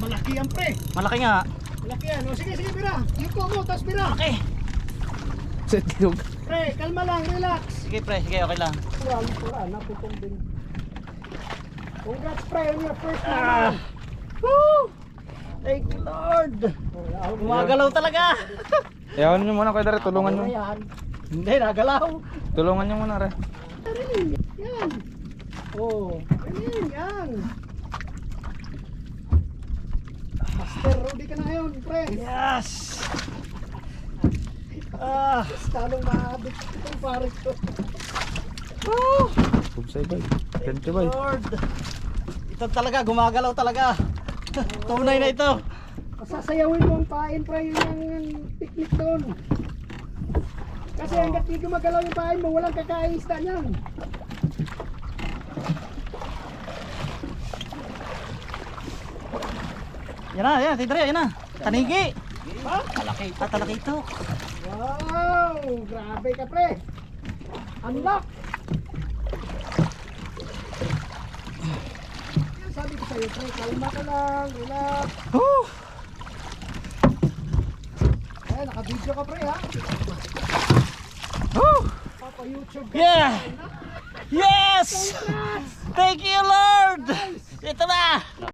malaki yan pre. Malaki nga. Malaki yan. O sige, sige, bira. Yuko mo, tapos bira. Malaki. Sa tigog. Pre, kalma lang, relax. Sige pre, sige okay lang. Pura, naputong din. Congrats pre, on your first Ah. naman. Woo! Thank you Lord. Gumagalaw talaga. Yawan nyo muna kayo Dare, tulungan nyo. Yan. Hindi, nagalaw. Tulungan nyo muna Re. Yan. Oh, yan. Master Rudy ka na ngayon, pre. Yes. Ah. Talong maabot itong pare ko. Woo! Subsay bay. Ganti bay. Lord. Ito talaga, gumagalaw talaga. Tunay na ito. Sasayawin mo ang pain, pre. Yun yung technique doon. Kasi hanggat di gumagalaw yung pain mo, walang kakain isda niyan. Yan na, yan, tidre, yan na. Tanigi. Ha? Talaki ito, talaki ito. Wow! Grabe ka, pre. Unlock! Yan, sabi ko sa'yo, pre. Kalma ka lang. Relax. Woo! Eh, naka-video ka, pre, ha? Woo! Papa-YouTube ka. Yeah! Yes! Thank you Lord! Ito na!